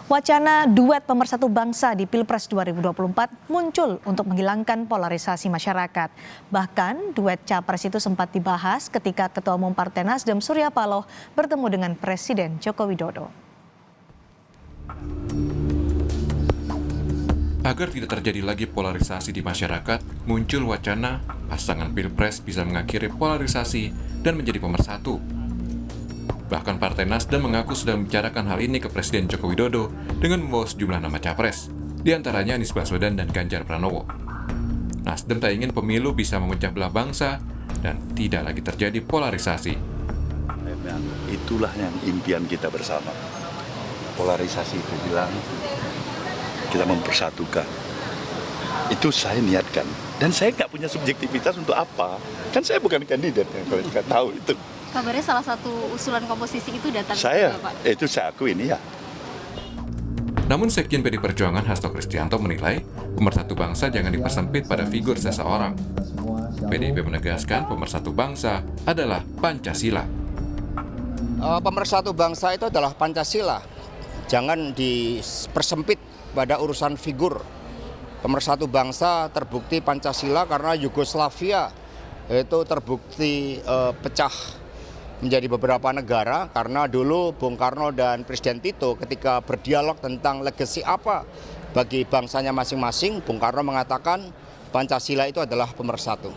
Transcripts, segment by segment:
Wacana duet pemersatu bangsa di Pilpres 2024 muncul untuk menghilangkan polarisasi masyarakat. Bahkan duet capres itu sempat dibahas ketika Ketua Umum Partai Nasdem Surya Paloh bertemu dengan Presiden Joko Widodo. Agar tidak terjadi lagi polarisasi di masyarakat, muncul wacana pasangan Pilpres bisa mengakhiri polarisasi dan menjadi pemersatu. Bahkan Partai Nasdem mengaku sudah membicarakan hal ini ke Presiden Joko Widodo dengan membawa sejumlah nama capres, di antaranya Anies Baswedan dan Ganjar Pranowo. Nasdem tak ingin pemilu bisa memecah belah bangsa dan tidak lagi terjadi polarisasi. Itulah yang impian kita bersama. Polarisasi itu hilang, kita mempersatukan. Itu saya niatkan. Dan saya nggak punya subjektivitas untuk apa. Kan saya bukan kandidat, kalau kita tahu itu. Kabarnya salah satu usulan komposisi itu datang Saya, juga, Pak. itu saya akui ini ya. Namun Sekjen PD Perjuangan Hasto Kristianto menilai pemersatu bangsa jangan dipersempit pada figur seseorang. PDIP menegaskan pemersatu bangsa adalah Pancasila. Pemersatu bangsa itu adalah Pancasila. Jangan dipersempit pada urusan figur. Pemersatu bangsa terbukti Pancasila karena Yugoslavia itu terbukti pecah menjadi beberapa negara karena dulu Bung Karno dan Presiden Tito ketika berdialog tentang legasi apa bagi bangsanya masing-masing, Bung Karno mengatakan Pancasila itu adalah pemersatu.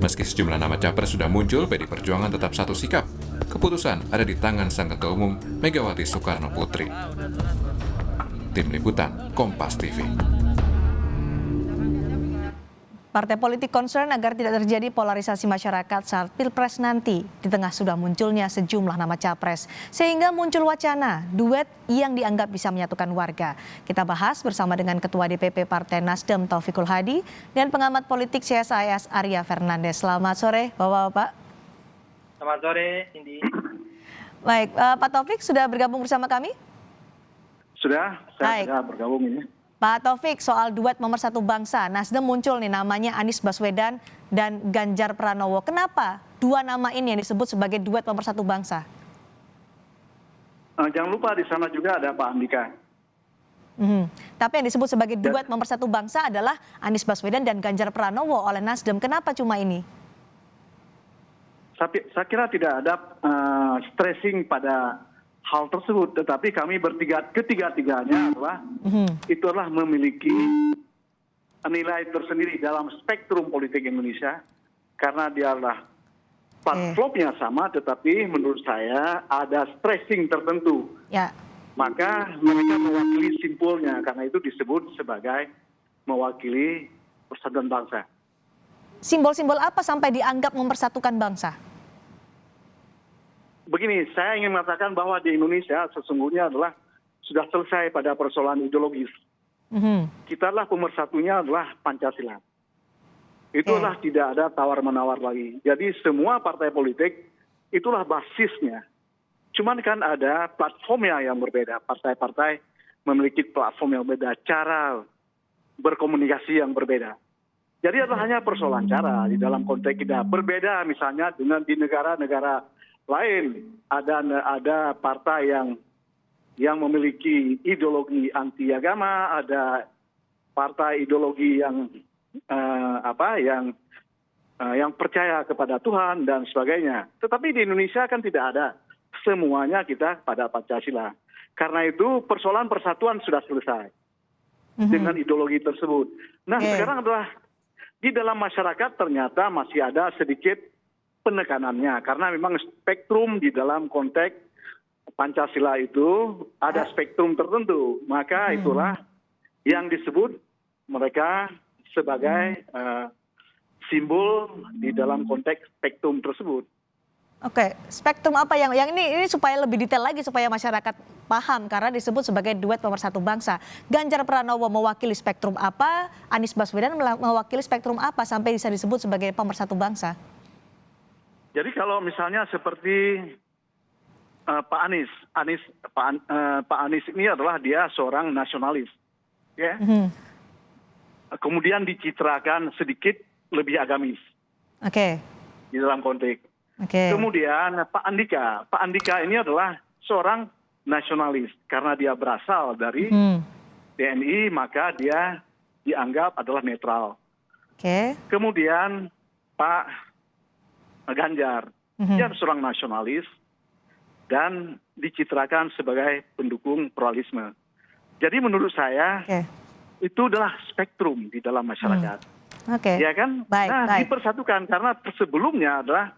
Meski sejumlah nama capres sudah muncul, PD Perjuangan tetap satu sikap. Keputusan ada di tangan Sang Ketua Umum Megawati Soekarno Putri. Tim Liputan Kompas TV. Partai politik concern agar tidak terjadi polarisasi masyarakat saat Pilpres nanti. Di tengah sudah munculnya sejumlah nama capres, sehingga muncul wacana duet yang dianggap bisa menyatukan warga. Kita bahas bersama dengan Ketua DPP Partai Nasdem Taufikul Hadi dan pengamat politik CSIS Arya Fernandes. Selamat sore Bapak-Bapak. Selamat sore, Cindy. Baik, Pak Taufik sudah bergabung bersama kami? Sudah, saya sudah bergabung ini. Pak Taufik, soal duet pemersatu bangsa, Nasdem muncul nih namanya Anies Baswedan dan Ganjar Pranowo. Kenapa dua nama ini yang disebut sebagai duet pemersatu bangsa? Jangan lupa di sana juga ada Pak Andika. Tapi yang disebut sebagai duet pemersatu bangsa adalah Anies Baswedan dan Ganjar Pranowo oleh Nasdem. Kenapa cuma ini? Saya kira tidak ada stressing pada hal tersebut, tetapi kami ketiga-tiganya adalah memiliki nilai tersendiri dalam spektrum politik Indonesia karena dia adalah platformnya sama, tetapi menurut saya ada stressing tertentu. Ya. Maka mereka mewakili simpulnya, karena itu disebut sebagai mewakili persatuan bangsa. Simbol-simbol apa sampai dianggap mempersatukan bangsa? Begini, saya ingin mengatakan bahwa di Indonesia sesungguhnya adalah sudah selesai pada persoalan ideologis. Kita adalah pemersatunya adalah Pancasila. Itulah tidak ada tawar-menawar lagi. Jadi semua partai politik itulah basisnya. Cuman kan ada platformnya yang berbeda. Partai-partai memiliki platform yang berbeda, cara berkomunikasi yang berbeda. Jadi adalah hanya persoalan cara di dalam konteks kita. Berbeda misalnya dengan di negara-negara lain, ada partai yang memiliki ideologi anti agama, ada partai ideologi yang yang percaya kepada Tuhan dan sebagainya. Tetapi di Indonesia kan tidak ada, semuanya kita pada Pancasila. Karena itu persoalan persatuan sudah selesai dengan ideologi tersebut. Nah, sekarang adalah di dalam masyarakat ternyata masih ada sedikit penekanannya, karena memang spektrum di dalam konteks Pancasila itu ada spektrum tertentu, maka itulah yang disebut mereka sebagai simbol di dalam konteks spektrum tersebut. Oke, spektrum apa yang ini supaya lebih detail lagi supaya masyarakat paham, karena disebut sebagai duet pemersatu bangsa. Ganjar Pranowo mewakili spektrum apa, Anies Baswedan mewakili spektrum apa sampai bisa disebut sebagai pemersatu bangsa? Jadi kalau misalnya seperti Pak Anies ini adalah dia seorang nasionalis, ya. Kemudian dicitrakan sedikit lebih agamis, di dalam konteks. Kemudian Pak Andika ini adalah seorang nasionalis karena dia berasal dari TNI, maka dia dianggap adalah netral. Oke. Kemudian Pak Ganjar, dia seorang nasionalis dan dicitrakan sebagai pendukung pluralisme. Jadi menurut saya Oke. itu adalah spektrum di dalam masyarakat. Oke. Ya kan? Baik, Nah, baik. dipersatukan karena sebelumnya adalah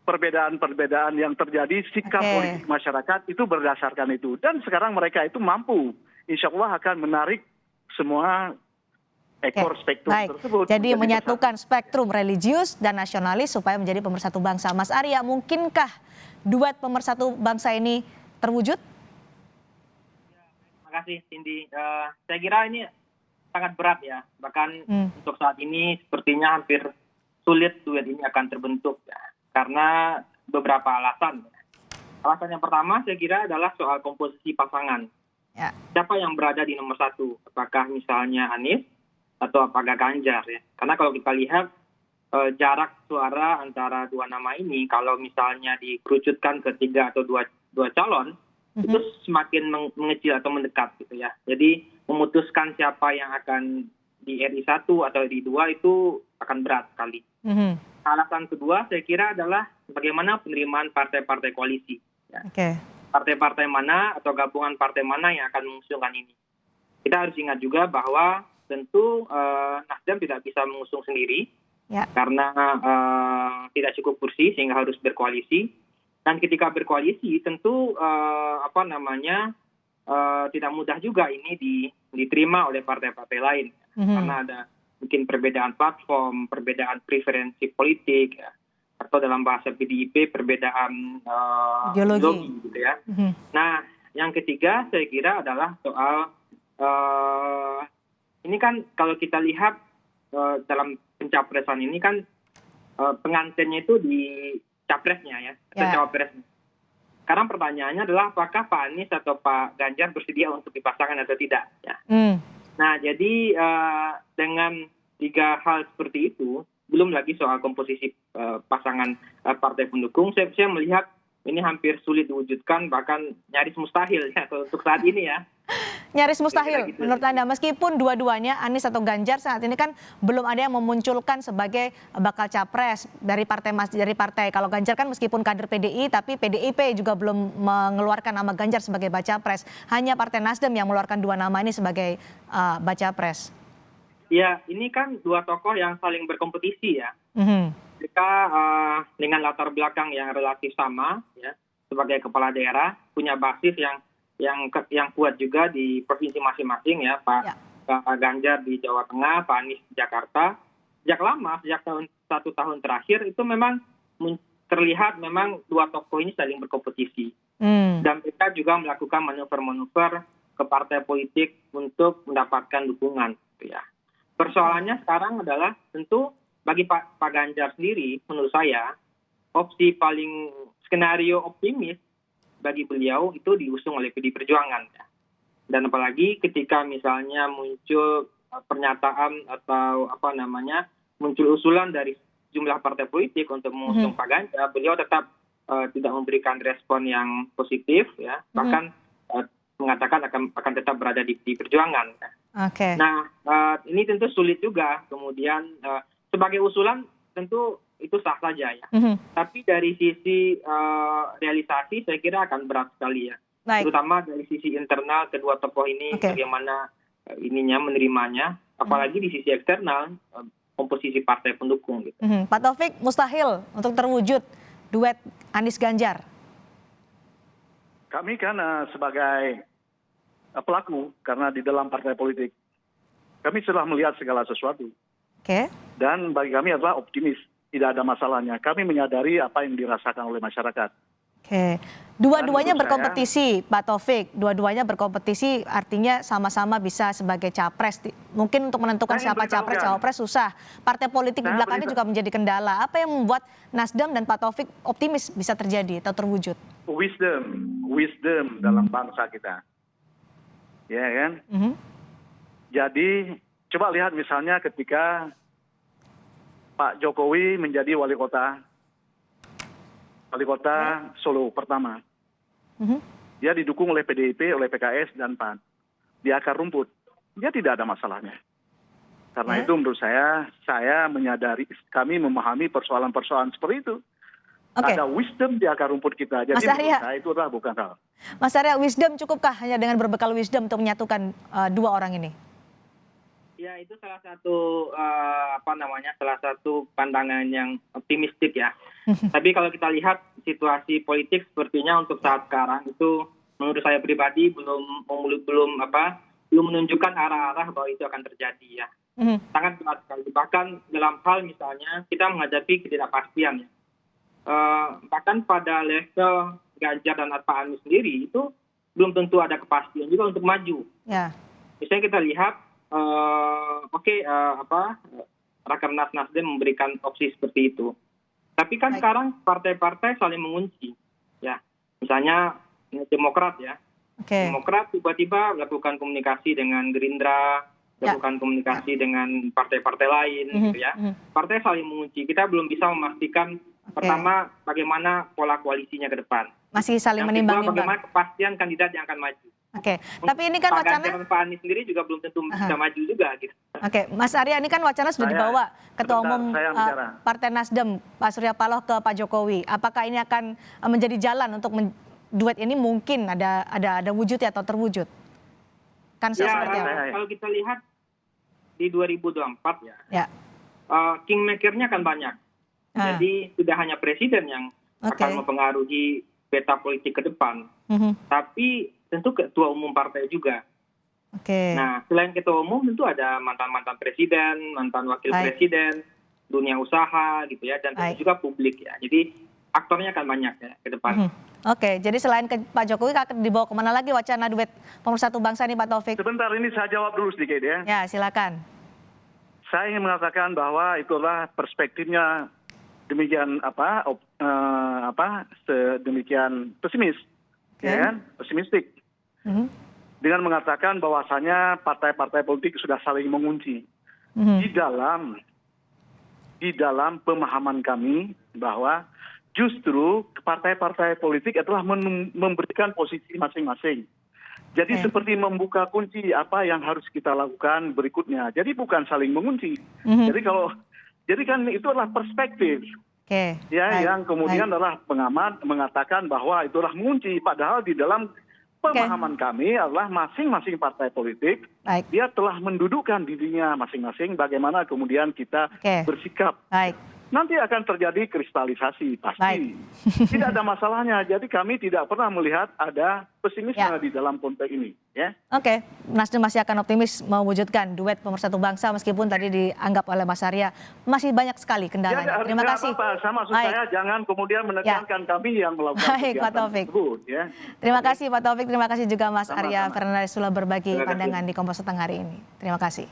perbedaan-perbedaan yang terjadi, sikap Oke. politik masyarakat itu berdasarkan itu. Dan sekarang mereka itu mampu, insya Allah akan menarik semua ekor spektrum Baik. tersebut. Jadi menjadi menyatukan spektrum religius dan nasionalis supaya menjadi pemersatu bangsa. Mas Arya, mungkinkah duet pemersatu bangsa ini terwujud? Terima kasih Cindy. Saya kira ini sangat berat ya. Bahkan untuk saat ini sepertinya hampir sulit duet ini akan terbentuk ya. Karena beberapa alasan. Alasan yang pertama saya kira adalah soal komposisi pasangan. Ya. Siapa yang berada di nomor satu? Apakah misalnya Anies atau apakah Ganjar ya? Karena kalau kita lihat jarak suara antara dua nama ini, kalau misalnya dikerucutkan ke 3 atau dua calon, itu semakin mengecil atau mendekat gitu ya. Jadi memutuskan siapa yang akan di RI 1 atau RI 2 itu akan berat sekali. Alasan kedua saya kira adalah bagaimana penerimaan partai-partai koalisi. Ya. Oke. Partai-partai mana atau gabungan partai mana yang akan mengusungkan ini. Kita harus ingat juga bahwa tentu Nasdem tidak bisa mengusung sendiri Ya. karena tidak cukup kursi sehingga harus berkoalisi. Dan ketika berkoalisi tentu tidak mudah juga ini diterima oleh partai-partai lain. Karena ada mungkin perbedaan platform, perbedaan preferensi politik, ya, atau dalam bahasa PDIP perbedaan ideologi gitu ya. Nah, yang ketiga saya kira adalah soal ini kan kalau kita lihat dalam pencapresan ini kan pengantinnya itu di capresnya ya, atau cawapresnya. Sekarang pertanyaannya adalah apakah Pak Anies atau Pak Ganjar bersedia untuk dipasangkan atau tidak ya. Nah, jadi dengan 3 hal seperti itu, belum lagi soal komposisi pasangan partai pendukung, saya melihat ini hampir sulit diwujudkan, bahkan nyaris mustahil ya untuk saat ini ya. Nyaris mustahil Gitu. menurut Anda, meskipun dua-duanya Anies atau Ganjar saat ini kan belum ada yang memunculkan sebagai bakal capres dari partai. Kalau Ganjar kan meskipun kader PDI tapi PDIP juga belum mengeluarkan nama Ganjar sebagai baca pres. Hanya Partai Nasdem yang mengeluarkan 2 nama ini sebagai baca pres. Ya, ini kan 2 tokoh yang saling berkompetisi ya. Mereka dengan latar belakang yang relatif sama ya, sebagai kepala daerah, punya basis yang kuat juga di provinsi masing-masing ya, Pak Ganjar di Jawa Tengah, Pak Anies di Jakarta. Sejak lama, sejak 1 tahun terakhir itu memang terlihat memang 2 tokoh ini saling berkompetisi. Dan mereka juga melakukan manuver-manuver ke partai politik untuk mendapatkan dukungan gitu ya. Persoalannya sekarang adalah tentu bagi Pak Ganjar sendiri, menurut saya opsi paling skenario optimis bagi beliau itu diusung oleh PDI Perjuangan ya. Dan apalagi ketika misalnya muncul pernyataan atau muncul usulan dari jumlah partai politik untuk mengusung Pak Ganjar, beliau tetap tidak memberikan respon yang positif ya, bahkan mengatakan akan tetap berada di Perjuangan. Oke. Nah, ini tentu sulit juga. Kemudian sebagai usulan tentu itu sah saja ya. Tapi dari sisi realisasi saya kira akan berat sekali ya. Baik. Terutama dari sisi internal kedua tokoh ini bagaimana menerimanya, apalagi di sisi eksternal komposisi partai pendukung gitu. Pak Taufik, mustahil untuk terwujud duet Anies Ganjar. Kami kan sebagai pelaku, karena di dalam partai politik, kami sudah melihat segala sesuatu. Oke. Dan bagi kami adalah optimis, tidak ada masalahnya. Kami menyadari apa yang dirasakan oleh masyarakat. Oke. Dua-duanya berkompetisi, Pak Taufik. Dua-duanya berkompetisi artinya sama-sama bisa sebagai capres. Mungkin untuk menentukan siapa capres, cawapres susah. Partai politik di belakangnya juga menjadi kendala. Apa yang membuat Nasdem dan Pak Taufik optimis bisa terjadi atau terwujud? Wisdom dalam bangsa kita. Ya kan? Jadi coba lihat misalnya ketika Pak Jokowi menjadi wali kota Solo pertama. dia didukung oleh PDIP, oleh PKS dan PAN di akar rumput. Dia tidak ada masalahnya. Karena itu menurut saya menyadari, kami memahami persoalan-persoalan seperti itu. Oke. Ada wisdom di akar rumput kita. Jadi Mas menurut Arya. saya itu adalah bukan hal. Mas Arya, wisdom cukupkah hanya dengan berbekal wisdom untuk menyatukan dua orang ini? Ya, itu salah satu salah satu pandangan yang optimistik ya. Tapi kalau kita lihat situasi politik sepertinya untuk saat sekarang itu menurut saya pribadi belum menunjukkan arah-arah bahwa itu akan terjadi ya. Sangat berat sekali. Bahkan dalam hal misalnya kita menghadapi ketidakpastian ya. Bahkan pada level Ganjar dan Pak Anies sendiri itu belum tentu ada kepastian juga untuk maju. Ya. Misalnya kita lihat Rakernas Nasdem memberikan opsi seperti itu. Tapi kan sekarang partai-partai saling mengunci. Ya, misalnya Demokrat ya. Demokrat tiba-tiba melakukan komunikasi dengan Gerindra, melakukan komunikasi dengan partai-partai lain, gitu ya. Partai saling mengunci. Kita belum bisa memastikan pertama bagaimana pola koalisinya ke depan. Masih saling Yang kedua, menimbang-nimbang. bagaimana kepastian kandidat yang akan maju. Tapi ini kan Pak wacana. Ganjar dan Pak Anies sendiri juga belum tentu bisa maju juga gitu. Mas Arya, ini kan wacana sudah dibawa Ketua Umum Partai Nasdem, Pak Surya Paloh ke Pak Jokowi. Apakah ini akan menjadi jalan untuk duet ini mungkin ada wujudnya atau terwujud? Kan seperti apa? Kalau kita lihat di 2024 Ya. kingmaker-nya akan banyak. Jadi tidak hanya presiden yang akan mempengaruhi peta politik ke depan, tapi tentu ketua umum partai juga. Nah, selain ketua umum tentu ada mantan-mantan presiden, mantan wakil presiden, dunia usaha gitu ya, dan tentu juga publik ya. Jadi aktornya akan banyak ya ke depan. Jadi selain ke Pak Jokowi akan dibawa kemana lagi wacana duet pemersatu bangsa ini, Pak Taufik? Sebentar, ini saya jawab dulu sedikit ya. Ya, silakan. Saya ingin mengatakan bahwa itulah perspektifnya demikian sedemikian pesimis, ya kan? Pesimistik. Dengan mengatakan bahwasanya partai-partai politik sudah saling mengunci. Di dalam pemahaman kami bahwa justru partai-partai politik adalah memberikan posisi masing-masing. Jadi seperti membuka kunci apa yang harus kita lakukan berikutnya. Jadi bukan saling mengunci. Jadi kan itu adalah perspektif. Yang kemudian adalah pengamat mengatakan bahwa itulah mengunci. Padahal di dalam pemahaman kami adalah masing-masing partai politik dia telah mendudukkan dirinya masing-masing. Bagaimana kemudian kita bersikap. Nanti akan terjadi kristalisasi pasti. Tidak ada masalahnya. Jadi kami tidak pernah melihat ada pesimisme di dalam konteks ini. Ya. Nasdem masih akan optimis mewujudkan duet pemersatu bangsa meskipun tadi dianggap oleh Mas Arya masih banyak sekali kendalanya. Terima kasih. Sama saya jangan kemudian menekankan kami yang melakukan Pak Taufik. tersebut. Ya. Terima kasih Pak Taufik, terima kasih juga Mas Arya Sama-sama. Fernandes sudah berbagi pandangan di Kompas Petang hari ini. Terima kasih.